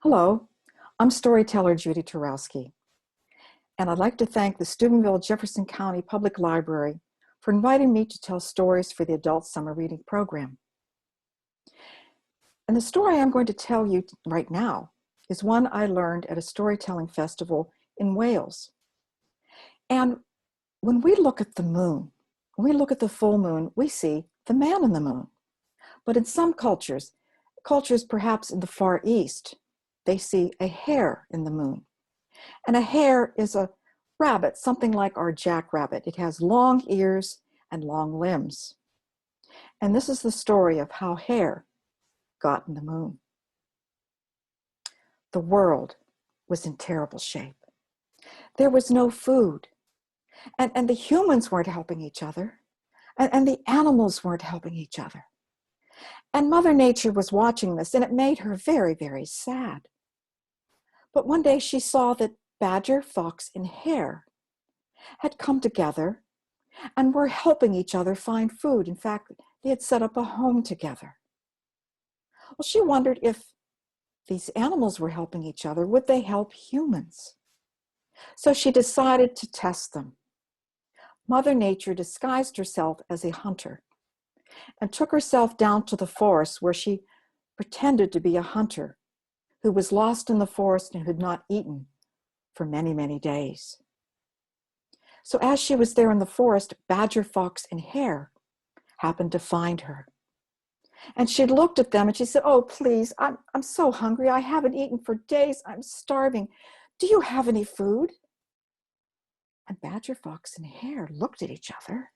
Hello, I'm storyteller Judi Tarowsky, and I'd like to thank the Steubenville-Jefferson County Public Library for inviting me to tell stories for the adult summer reading program. And the story I'm going to tell you right now is one I learned at a storytelling festival in Wales. And when we look at the moon, when we look at the full moon, we see the man in the moon. But in some cultures perhaps in the Far East, they see a hare in the moon. And a hare is a rabbit, something like our jackrabbit. It has long ears and long limbs. And this is the story of how Hare got in the moon. The world was in terrible shape. There was no food. And the humans weren't helping each other. And the animals weren't helping each other. And Mother Nature was watching this, and it made her very, very sad. But one day she saw that Badger, Fox, and Hare had come together and were helping each other find food. In fact, they had set up a home together. Well, she wondered if these animals were helping each other, would they help humans? So she decided to test them. Mother Nature disguised herself as a hunter and took herself down to the forest where she pretended to be a hunter who was lost in the forest and had not eaten for many, many days. So as she was there in the forest, Badger, Fox, and Hare happened to find her. And she looked at them and she said, "Oh, please, I'm so hungry. I haven't eaten for days. I'm starving. Do you have any food?" And Badger, Fox, and Hare looked at each other.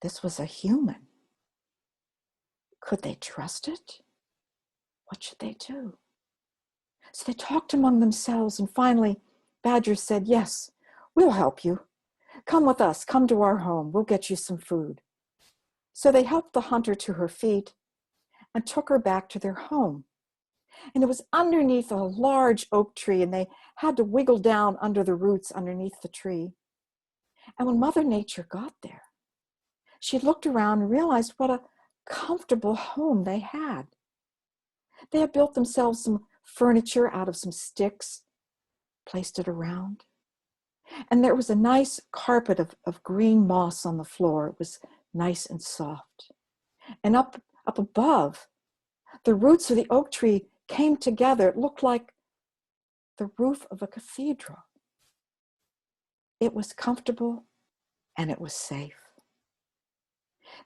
This was a human. Could they trust it? What should they do? So they talked among themselves, and finally Badger said, "Yes, we'll help you. Come with us, come to our home. We'll get you some food." So they helped the hunter to her feet and took her back to their home. And it was underneath a large oak tree, and they had to wiggle down under the roots underneath the tree. And when Mother Nature got there, she looked around and realized what a comfortable home they had. They had built themselves some furniture out of some sticks, placed it around. And there was a nice carpet of green moss on the floor. It was nice and soft. And up above, the roots of the oak tree came together. It looked like the roof of a cathedral. It was comfortable and it was safe.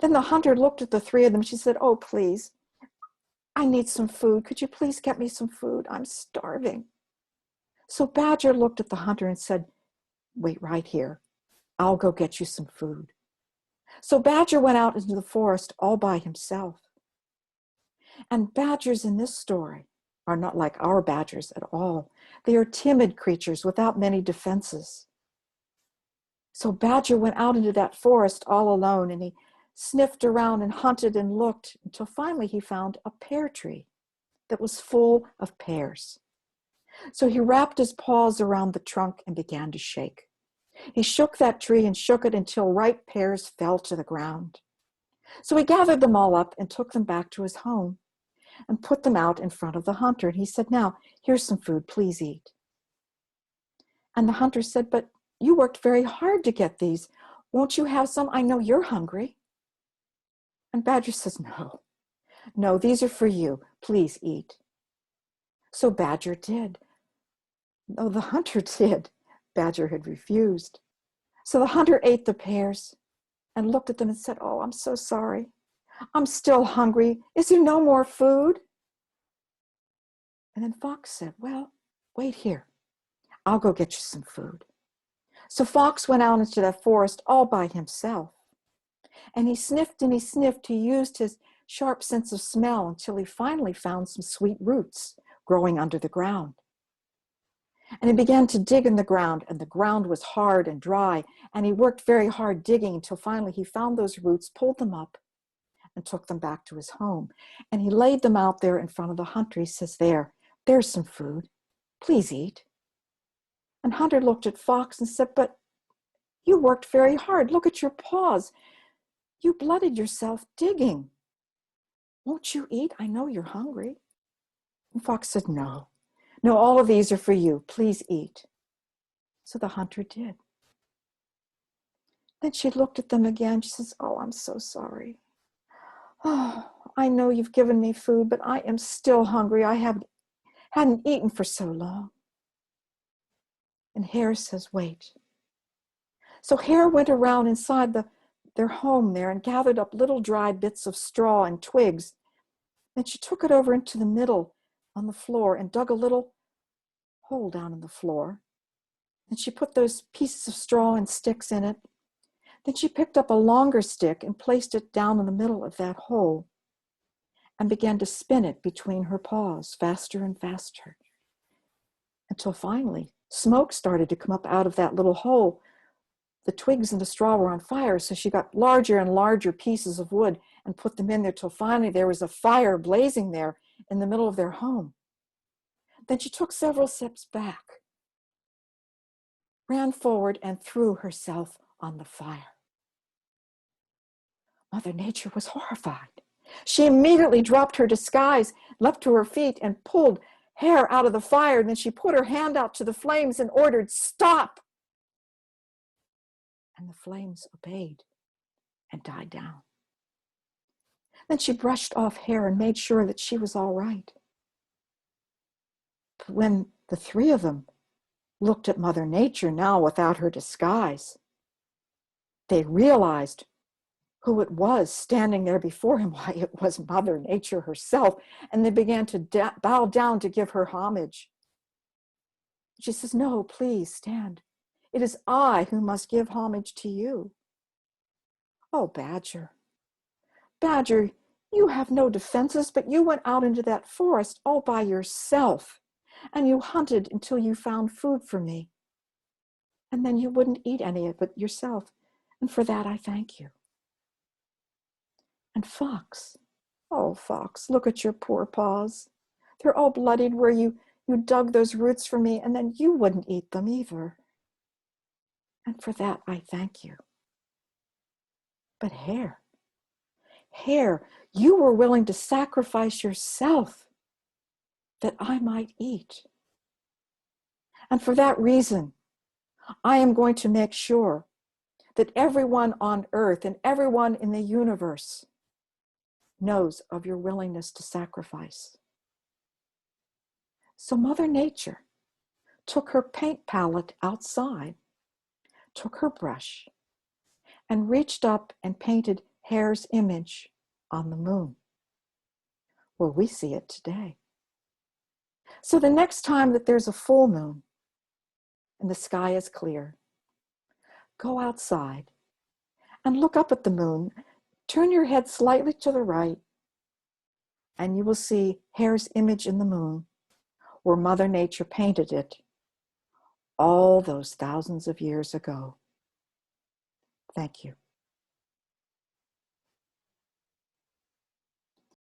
Then the hunter looked at the three of them. She said, "Oh, please, I need some food. Could you please get me some food? I'm starving." So Badger looked at the hunter and said, "Wait right here. I'll go get you some food." So Badger went out into the forest all by himself. And badgers in this story are not like our badgers at all. They are timid creatures without many defenses. So Badger went out into that forest all alone, and he sniffed around and hunted and looked until finally he found a pear tree that was full of pears. So he wrapped his paws around the trunk and began to shake. He shook that tree and shook it until ripe pears fell to the ground. So he gathered them all up and took them back to his home and put them out in front of the hunter. And he said, "Now, here's some food, please eat." And the hunter said, "But you worked very hard to get these. Won't you have some? I know you're hungry." And Badger says, No, these are for you. Please eat." So Badger did. No, the hunter did. Badger had refused. So the hunter ate the pears and looked at them and said, "Oh, I'm so sorry. I'm still hungry. Is there no more food?" And then Fox said, "Well, wait here. I'll go get you some food." So Fox went out into that forest all by himself. And he sniffed and he sniffed. He used his sharp sense of smell until he finally found some sweet roots growing under the ground. And he began to dig in the ground, and the ground was hard and dry, and he worked very hard digging until finally he found those roots, pulled them up, and took them back to his home. And he laid them out there in front of the hunter. He says, there's some food. Please eat." And Hunter looked at Fox and said, "But you worked very hard. Look at your paws. You blooded yourself digging. Won't you eat? I know you're hungry." And Fox said, no, no, all of these are for you. Please eat. So the hunter did. Then she looked at them again. She says, oh, I'm so sorry. Oh, I know you've given me food, but I am still hungry. I hadn't eaten for so long. And Hare says, wait. So Hare went around inside their home there and gathered up little dry bits of straw and twigs. Then she took it over into the middle on the floor and dug a little hole down in the floor. And she put those pieces of straw and sticks in it. Then she picked up a longer stick and placed it down in the middle of that hole and began to spin it between her paws, faster and faster, until finally smoke started to come up out of that little hole. The twigs and the straw were on fire, so she got larger and larger pieces of wood and put them in there till finally there was a fire blazing there in the middle of their home. Then she took several steps back, ran forward, and threw herself on the fire. Mother Nature was horrified. She immediately dropped her disguise, leapt to her feet, and pulled Hare out of the fire. And then she put her hand out to the flames and ordered, stop! And the flames obeyed and died down. Then she brushed off Hare and made sure that she was all right. But when the three of them looked at Mother Nature now without her disguise, they realized who it was standing there before him. Why, it was Mother Nature herself. And they began to bow down to give her homage. She says, no, please stand. It is I who must give homage to you. Oh, Badger, Badger, you have no defenses, but you went out into that forest all by yourself, and you hunted until you found food for me. And then you wouldn't eat any of it yourself. And for that, I thank you. And Fox, oh, Fox, look at your poor paws. They're all bloodied where you dug those roots for me, and then you wouldn't eat them either. And for that, I thank you. But Hare, you were willing to sacrifice yourself that I might eat. And for that reason, I am going to make sure that everyone on earth and everyone in the universe knows of your willingness to sacrifice. So Mother Nature took her paint palette outside, took her brush, and reached up and painted Hare's image on the moon, where we see it today. So the next time that there's a full moon and the sky is clear, go outside and look up at the moon. Turn your head slightly to the right, and you will see Hare's image in the moon, where Mother Nature painted it all those thousands of years ago. Thank you.